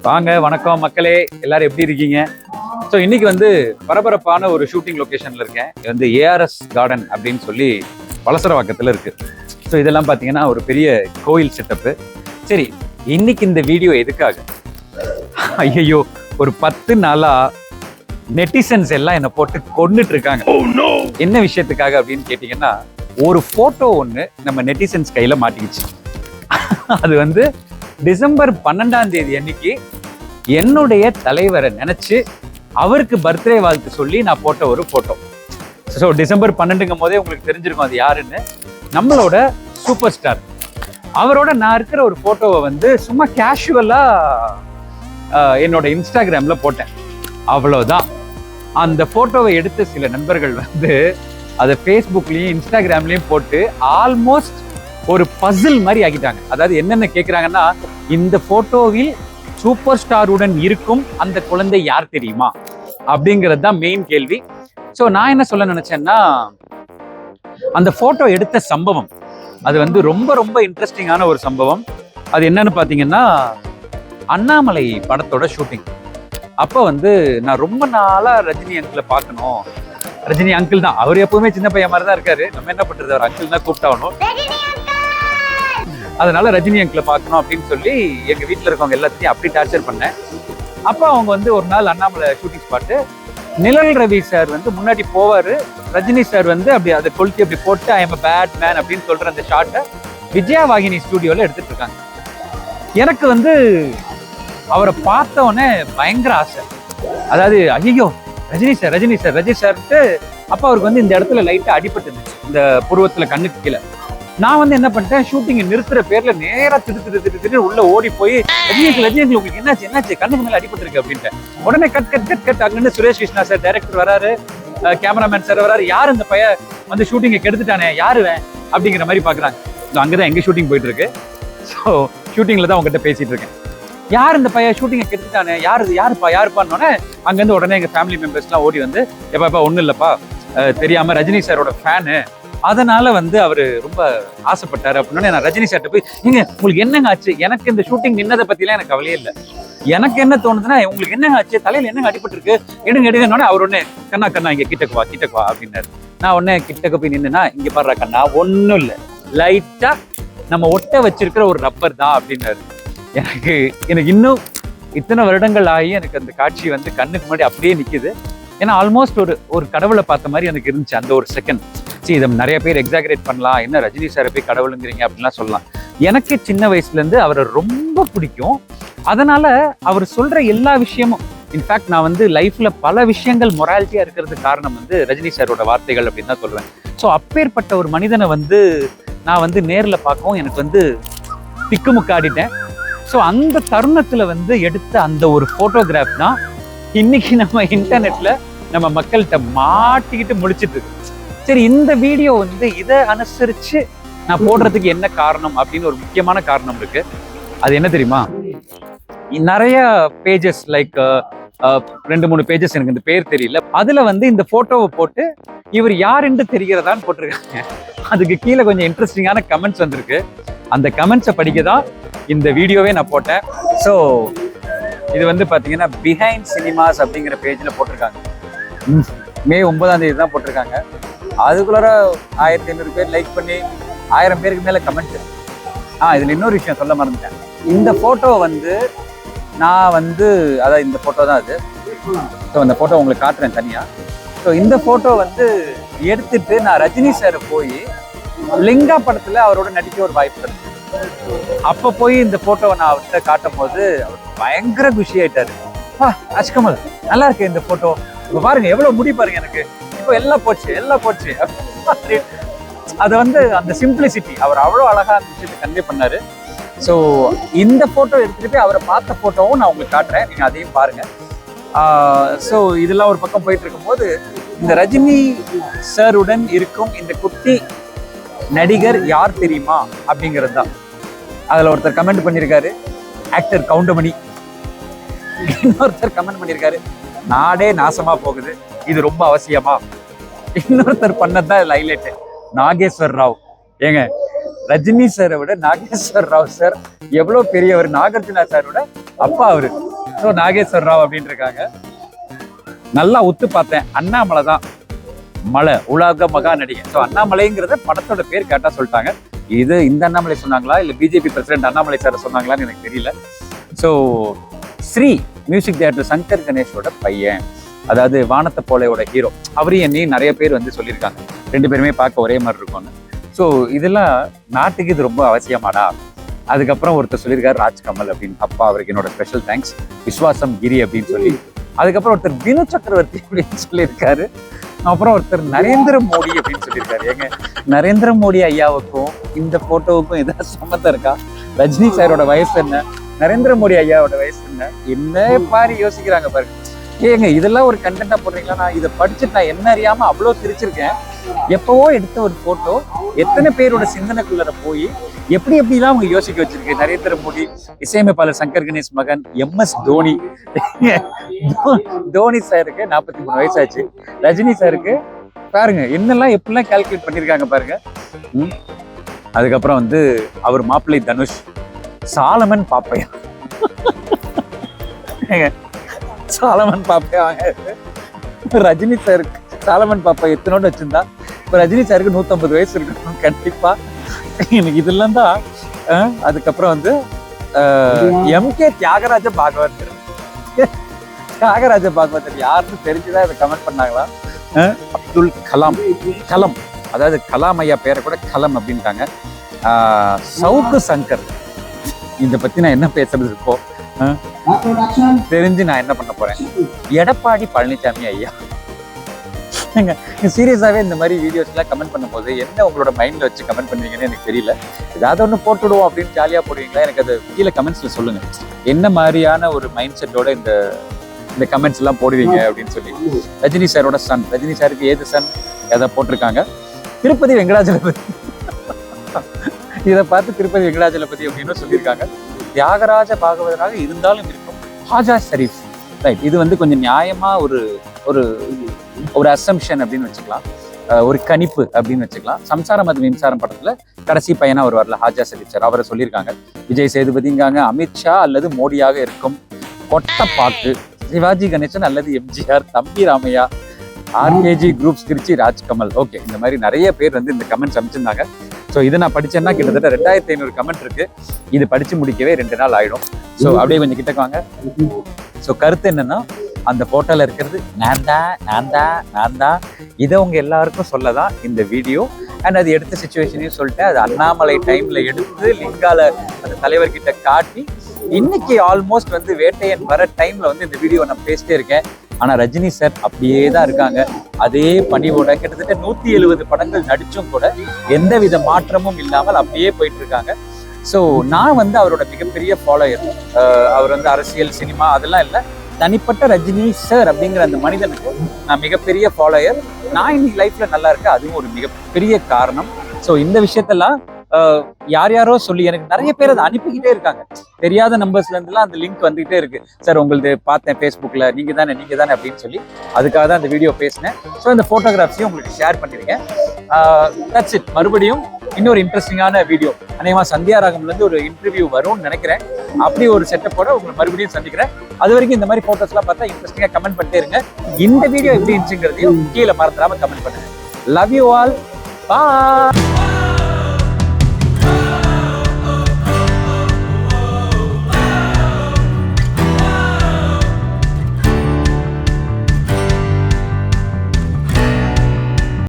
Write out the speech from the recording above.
வாங்க, வணக்கம் மக்களே, எல்லாரும் எப்படி இருக்கீங்க? ஸோ இன்னைக்கு வந்து பரபரப்பான ஒரு ஷூட்டிங் லொக்கேஷன்ல இருக்கேன். இது வந்து ஏஆர்எஸ் கார்டன் அப்படின்னு சொல்லி வலசரவாக்கத்தில் இருக்கு. ஸோ இதெல்லாம் பார்த்தீங்கன்னா ஒரு பெரிய கோயில் செட்டப்பு. சரி, இன்னைக்கு இந்த வீடியோ எதுக்காக? ஐயோ, ஒரு 10 நாளா நெட்டிசன்ஸ் எல்லாம் என்னை போட்டு கொண்டுட்டு இருக்காங்க. என்ன விஷயத்துக்காக அப்படின்னு கேட்டீங்கன்னா, ஒரு போட்டோ ஒன்று நம்ம நெட்டிசன்ஸ் கையில மாட்டிக்கிச்சு. அது வந்து டிசம்பர் 12ஆம் தேதி அன்னைக்கு என்னுடைய தலைவரை நினைச்சு அவருக்கு பர்த்டே வாழ்த்து சொல்லி நான் போட்ட ஒரு போட்டோ. ஸோ டிசம்பர் 12ங்கும் போதே உங்களுக்கு தெரிஞ்சிருக்கும் அது யாருன்னு. நம்மளோட சூப்பர் ஸ்டார். அவரோட நான் இருக்கிற ஒரு போட்டோவை வந்து சும்மா கேஷுவலா என்னோட இன்ஸ்டாகிராம்ல போட்டேன். அவ்வளவுதான். அந்த போட்டோவை எடுத்த சில நண்பர்கள் வந்து அதை ஃபேஸ்புக்லயும் இன்ஸ்டாகிராம்லயும் போட்டு ஆல்மோஸ்ட் ஒரு பசில் மாதிரி ஆக்கிட்டாங்க. அதாவது என்னென்ன கேட்குறாங்கன்னா, இந்த போட்டோவில் சூப்பர் ஸ்டாருடன் இருக்கும் அந்த குழந்தை யார் தெரியுமா அப்படிங்கிறது தான் மெயின் கேள்வி. ஸோ நான் என்ன சொல்ல நினைச்சேன்னா, அந்த போட்டோ எடுத்த சம்பவம் அது வந்து ரொம்ப ரொம்ப இன்ட்ரெஸ்டிங்கான ஒரு சம்பவம். அது என்னன்னு பார்த்தீங்கன்னா, அண்ணாமலை படத்தோட ஷூட்டிங். அப்போ வந்து நான் ரொம்ப நாளா ரஜினி அங்கிளை பார்க்கணும். ரஜினி அங்கிள் தான், அவர் எப்பவுமே சின்ன பையன் மாதிரி தான் இருக்காரு. நம்ம என்ன பண்றது, அவர் அங்கிள் தான் கூப்பிட்டாகணும். அதனால ரஜினி அங்கிளை பார்க்கணும் அப்படின்னு சொல்லி எங்க வீட்டில் இருக்கவங்க எல்லாத்தையும் அப்படி டார்ச்சர் பண்ணேன். அப்போ அவங்க வந்து ஒரு நாள் அண்ணாமலை ஷூட்டிங் ஸ்பாட்டு, நிழல் ரவி சார் வந்து முன்னாடி போவாரு, ரஜினி சார் வந்து அப்படி அதை கொளுத்தி அப்படி போட்டு I am a bad man அப்படின்னு சொல்ற அந்த ஷாட்டை விஜயா வாகினி ஸ்டுடியோல எடுத்துட்டு இருக்காங்க. எனக்கு வந்து அவரை பார்த்தவொடனே பயங்கர ஆசை. அதாவது ஐயோ Rajini sir Rajini sir Rajini chart. அப்போ அவருக்கு வந்து இந்த இடத்துல லைட்டா அடிபட்டுருந்துச்சு, இந்த புருவத்துல கண்ணுக்கு கீழே. நான் வந்து என்ன பண்ணிட்டேன், ஷூட்டிங்கை நிறுத்துற பேர்ல நேரா திரு உள்ள ஓடி போய் ரஜினி உங்களுக்கு என்னாச்சு கண்ணுக்கு மேல அடிபட்டிருக்கு அப்படின்ட்டு. உடனே கட் அங்கன்னு சுரேஷ் கிருஷ்ணா சார் டைரக்டர் வராரு, கேமராமேன் சார் வராரு. யார் இந்த பையன் வந்து ஷூட்டிங்கை கெடுத்துட்டானே, யாருவேன் அப்படிங்கிற மாதிரி பாக்குறாங்க. அங்கதான் எங்க ஷூட்டிங் போயிட்டு இருக்கு. ஸோ ஷூட்டிங்ல தான் உங்ககிட்ட பேசிட்டு இருக்கேன். யார் இந்த பையன் ஷூட்டிங்கை கெடுத்துட்டானே, யாருப்பான்னொன்னே அங்கேருந்து உடனே எங்க ஃபேமிலி மெம்பர்ஸ்லாம் ஓடி வந்து, எப்பா ஒன்றும் இல்லப்பா, தெரியாம ரஜினி சாரோட ஃபேனு, அதனால வந்து அவரு ரொம்ப ஆசைப்பட்டாரு அப்படின்னு. நான் ரஜினி சார்ட்ட போய், நீங்க உங்களுக்கு என்னங்க ஆச்சு? எனக்கு இந்த ஷூட்டிங் நின்னதை பத்திலாம் எனக்கு கவலையே இல்லை. எனக்கு என்ன தோணுதுன்னா, உங்களுக்கு என்னங்க ஆச்சு, தலையில என்னங்க அடிபட்டு இருக்கு, எடுங்கன்னொன்னே அவர் ஒண்ணு கண்ணா இங்க கிட்டக்கு வா அப்படின்னாரு. நான் உடனே கிட்டக்கு போய் நின்னுனா, இங்க பாடுற கண்ணா ஒன்னும் இல்லை, லைட்டா நம்ம ஒட்ட வச்சிருக்கிற ஒரு ரப்பர் தான் அப்படின்னாரு. எனக்கு இன்னும் இத்தனை வருடங்கள் ஆகி எனக்கு அந்த காட்சி வந்து கண்ணுக்கு முன்னாடி அப்படியே நிக்குது. ஏன்னா ஆல்மோஸ்ட் ஒரு கடவுளை பார்த்த மாதிரி எனக்கு இருந்துச்சு அந்த ஒரு செகண்ட். இதை நிறைய பேர் எக்ஸாகரேட் பண்ணலாம், என்ன ரஜினி சாரை போய் கடவுளுங்கிறீங்க அப்படின்லாம் சொல்லலாம். எனக்கு சின்ன வயசுல இருந்து அவரை ரொம்ப பிடிக்கும். அதனால அவர் சொல்ற எல்லா விஷயமும், இன்ஃபேக்ட் நான் வந்து லைஃப்ல பல விஷயங்கள் மொராலிட்டியா இருக்கிறதுக்கு காரணம் வந்து ரஜினி சாரோட வார்த்தைகள் அப்படின்னு தான் சொல்லுவேன். ஸோ அப்பேற்பட்ட ஒரு மனிதனை வந்து நான் வந்து நேர்ல பார்க்கவும் எனக்கு வந்து திக்குமுக்காடிட்டேன். ஸோ அந்த தருணத்துல வந்து எடுத்த அந்த ஒரு போட்டோகிராஃப் தான் இன்னைக்கு நம்ம இன்டர்நெட்ல நம்ம மக்கள்கிட்ட மாட்டிக்கிட்டு முடிச்சிட்டு இருக்கு. சரி, இந்த வீடியோ வந்து இதை அனுசரிச்சு நான் போடுறதுக்கு என்ன காரணம் அப்படின்னு ஒரு முக்கியமான காரணம் இருக்கு. அது என்ன தெரியுமா? நிறைய பேஜஸ், லைக் 2-3 பேஜஸ், எனக்கு இந்த பேர் தெரியல, அதுல வந்து இந்த போட்டோவை போட்டு இவர் யாருன்னு தெரிகிறதான்னு போட்டிருக்காங்க. அதுக்கு கீழே கொஞ்சம் இன்ட்ரெஸ்டிங்கான கமெண்ட்ஸ் வந்திருக்கு. அந்த கமெண்ட்ஸை படிக்க தான் இந்த வீடியோவே நான் போட்டேன். ஸோ இது வந்து பாத்தீங்கன்னா பிஹைண்ட் சினிமாஸ் அப்படிங்கிற பேஜ்ல போட்டிருக்காங்க. மே 9ஆம் தேதி தான் போட்டிருக்காங்க. அதுக்குள்ளார 1500 பேர் லைக் பண்ணி 1000 பேருக்கு மேல கமெண்ட். இதுல இன்னொரு விஷயம் சொல்ல மறந்துட்டேன். இந்த போட்டோ வந்து நான் வந்து, அதாவது இந்த போட்டோ தான் அது. ஸோ அந்த போட்டோ உங்களுக்கு காட்டுறேன் தனியா. ஸோ இந்த போட்டோ வந்து எடுத்துட்டு நான் ரஜினி சாரை போய் லிங்கா படத்துல அவரோட நடிக்க ஒரு வாய்ப்பு இருக்கு. அப்ப போய் இந்த போட்டோவை நான் அவர்கிட்ட காட்டும் போது அவர் பயங்கர குஷி ஆயிட்டாரு. ராஜ்கமல், நல்லா இருக்கு இந்த போட்டோ, இப்ப பாருங்க எவ்வளவு முடி பாருங்க, எனக்கு இப்போ எல்லாம் போச்சு. அது வந்து அந்த சிம்பிளிசிட்டி, அவர் அவ்வளோ அழகா அந்த விஷயத்தை கன்வே பண்ணாரு. ஸோ இந்த போட்டோ எடுத்துட்டு போய் அவரை பார்த்த போட்டோவும் நான் உங்களுக்கு காட்டுறேன், நீங்க அதையும் பாருங்க. ஸோ இதெல்லாம் ஒரு பக்கம் போயிட்டு இருக்கும்போது, இந்த ரஜினி சாருடன் இருக்கும் இந்த குட்டி நடிகர் யார் தெரியுமா அப்படிங்கிறது தான். அதுல ஒருத்தர் கமெண்ட் பண்ணியிருக்காரு, ஆக்டர் கவுண்டமணி. இன்னொருத்தர் கமெண்ட் பண்ணியிருக்காரு, நாடே நாசமா போகுது, இது ரொம்ப அவசியமா. இன்னொருத்தர் பண்ணதான் ஹைலைட், நாகேஸ்வர் ராவ். ஏங்க, ரஜினி சாரை விட நாகேஸ்வர் ராவ் சார் எவ்வளவு பெரியவர், நாகார்ஜுனா சாரோட அப்பா அவரு. ஸோ நாகேஸ்வர் ராவ் அப்படின்னு இருக்காங்க. நல்லா உத்து பார்த்தேன், அண்ணாமலை தான் மலை உலக மகா நடிகை. ஸோ அண்ணாமலைங்கிறத படத்தோட பேர் கேட்டா சொல்லிட்டாங்க. இது இந்த அண்ணாமலை சொன்னாங்களா இல்லை பிஜேபி பிரசிடென்ட் அண்ணாமலை சார் சொன்னாங்களான்னு எனக்கு தெரியல. So Shri music director Shankar கணேஷோட பையன், அதாவது வானத்தை போலையோட ஹீரோ. அவரையும் என்னையும் நிறைய பேர் வந்து சொல்லியிருக்காங்க, 2 பேருமே பார்க்க ஒரே மாதிரி இருக்கும்னு. ஸோ இதெல்லாம் நாட்டுக்கு இது ரொம்ப அவசியமாடா. அதுக்கப்புறம் ஒருத்தர் சொல்லியிருக்காரு ராஜ்கமல் அப்படின்னு. அப்பா அவருக்கு என்னோட ஸ்பெஷல் தேங்க்ஸ். விஸ்வாசம் கிரி அப்படின்னு சொல்லி. அதுக்கப்புறம் ஒருத்தர் வினு சக்கரவர்த்தி அப்படின்னு சொல்லியிருக்காரு. அப்புறம் ஒருத்தர் நரேந்திர மோடி அப்படின்னு சொல்லியிருக்காரு. ஏங்க நரேந்திர மோடி ஐயாவுக்கும் இந்த போட்டோவுக்கும் ஏதாவது சம்மந்தம் இருக்கா? ரஜினி சாரோட வயசு என்ன, நரேந்திர மோடி ஐயாவோட வயசு என்ன பாரு யோசிக்கிறாங்க பாருங்க. ஏங்க இதெல்லாம் ஒரு கண்டென்ட்டா போடுறீங்களா? நான் இதை படிச்சுட்டு நான் என்ன அறியாம அவ்வளோ சிரிச்சிருக்கேன். எப்பவோ எடுத்த ஒரு போட்டோ எத்தனை பேரோட சிந்தனைக்குள்ள போய் எப்படி எப்படிலாம் அவங்க யோசிக்க வச்சிருக்கு. நரேந்திர மோடி, இசையமைப்பாளர் சங்கர் கணேஷ் மகன் MS தோனி. தோனி சாருக்கு 43 வயசாச்சு. ரஜினி சாருக்கு பாருங்க என்னெல்லாம் எப்படிலாம் கால்குலேட் பண்ணிருக்காங்க பாருங்க. அதுக்கப்புறம் வந்து அவர் மாப்பிள்ளை தனுஷ், சாலமன் பாப்பையா. சாலமன் பாப்பையா ரஜினி சாருக்கு சாலமன் பாப்பா எத்தனோடு வச்சிருந்தா இப்போ ரஜினி சாருக்கு 150 வயசு இருக்கணும் கண்டிப்பா. எனக்கு இதெல்லாம் தான். அதுக்கப்புறம் வந்து MK தியாகராஜ பாகவதர். தியாகராஜ பாகவதர் யாருன்னு தெரிஞ்சுதான் இதை கமெண்ட் பண்ணாங்களா? அப்துல் கலாம், கலம், அதாவது கலாம் ஐயா பேரை கூட கலம் அப்படின்ட்டாங்க. சவுக்கு சங்கர், இதை பத்தி நான் என்ன பேசுறது இப்போ தெரிஞ்சு நான் என்ன பண்ண போறேன். எடப்பாடி பழனிசாமி ஐயா. சீரியஸாவே இந்த மாதிரி வீடியோஸ்லாம் கமெண்ட் பண்ணும்போது என்ன உங்களோட மைண்ட்ல வச்சு கமெண்ட் பண்ணுவீங்கன்னு எனக்கு தெரியல. ஏதாவது ஒன்று போட்டுடுவோம் அப்படின்னு ஜாலியா போடுவீங்களா? எனக்கு அது கீழே கமெண்ட்ஸ்ல சொல்லுங்க, என்ன மாதிரியான ஒரு மைண்ட் செட்டோட இந்த கமெண்ட்ஸ் எல்லாம் போடுவீங்க அப்படின்னு சொல்லி. ரஜினி சாரோட சன், ரஜினி சாருக்கு ஏது சன் எதை போட்டிருக்காங்க? திருப்பதி வெங்கடாஜலபதி. இதை பார்த்து திருப்பதி வெங்கடாஜலபதி அப்படின்னு சொல்லியிருக்காங்க. தியாகராஜ பாகவதராக இருந்தாலும் இருக்கும் ஹாஜா ஷரீஃப். ரைட், இது வந்து கொஞ்சம் நியாயமா ஒரு ஒரு ஒரு அசம்ஷன் அப்படின்னு வச்சுக்கலாம், ஒரு கணிப்பு அப்படின்னு வச்சுக்கலாம். சம்சாரம் அது மின்சாரம் படத்துல கடைசி பையனா ஒரு வரல ஹாஜா ஷரீஃப் சார், அவரை சொல்லியிருக்காங்க. விஜய் சேதுபதிங்காங்க அமித்ஷா அல்லது மோடியாக இருக்கும், கொட்டப்பாக்கு சிவாஜி கணேசன் அல்லது MGR, Thambi Ramaiah, RKG groups Trichy, Rajkamal. Okay, இந்த மாதிரி நிறைய பேர் வந்து இந்த கமெண்ட்ஸ் அமைச்சிருந்தாங்க. ஸோ இதை நான் படிச்சேன்னா கிட்டத்தட்ட 2500 கமெண்ட் இருக்கு. இது படிச்சு முடிக்கவே 2 நாள் ஆயிடும். ஸோ அப்படியே கொஞ்சம் கிட்டக்கு வாங்க. ஸோ கருத்து என்னன்னா, அந்த போட்டோல இருக்கிறது நான் தான். இதை உங்க எல்லாருக்கும் சொல்லதான் இந்த வீடியோ. அண்ட் அது எடுத்த சுச்சுவேஷனையும் சொல்லிட்டேன். அது அண்ணாமலை டைம்ல எடுத்து லிங்கால அந்த தலைவர்கிட்ட காட்டி, இன்னைக்கு ஆல்மோஸ்ட் வந்து வேட்டையன் வர டைம்ல வந்து இந்த வீடியோ நான் பேசிட்டே இருக்கேன். ஆனா ரஜினி சார் அப்படியே தான் இருக்காங்க, அதே பணிவோட. கிட்டத்தட்ட 170 படங்கள் நடிச்சும் கூட எந்த வித மாற்றமும் இல்லாமல் அப்படியே போயிட்டு இருக்காங்க. ஸோ நான் வந்து அவரோட மிகப்பெரிய ஃபாலோயர். அவர் வந்து அரசியல், சினிமா அதெல்லாம் இல்லை, தனிப்பட்ட ரஜினி சார் அப்படிங்கிற அந்த மனிதனுக்கு நான் மிகப்பெரிய ஃபாலோயர். நான் இன்னைக்கு லைஃப்ல நல்லா இருக்கேன், அதுவும் ஒரு மிகப்பெரிய காரணம். ஸோ இந்த விஷயத்தெல்லாம் யார் யாரோ சொல்லி எனக்கு நிறைய பேர் அதை அனுப்பிக்கிட்டே இருக்காங்க. தெரியாத நம்பர்ஸ்ல இருந்துலாம் அந்த லிங்க் வந்துகிட்டே இருக்கு. சார் உங்களது பார்த்தேன் ஃபேஸ்புக்ல, நீங்க தானே அப்படின்னு சொல்லி அதுக்காக தான் அந்த வீடியோ பேசினேன். ஸோ இந்த போட்டோகிராஃப்ஸையும் உங்களுக்கு ஷேர் பண்ணிருக்கேன். That's it. மறுபடியும் இன்னொரு இன்ட்ரெஸ்டிங்கான வீடியோ, அநேகமா சந்தியா ராகம்ல இருந்து ஒரு இன்டர்வியூ வரும்னு நினைக்கிறேன். அப்படி ஒரு செட்டப்போட உங்களை மறுபடியும் சந்திக்கிறேன். அது வரைக்கும் இந்த மாதிரி போட்டோஸ் எல்லாம் பார்த்தா இன்ட்ரெஸ்டிங்கா கமெண்ட் பண்ணிட்டே இருங்க. இந்த வீடியோ எப்படி இருந்துச்சுங்கிறதையும் கீழே மறந்துடாம கமெண்ட் பண்ணுங்க. Love you all. பாய்.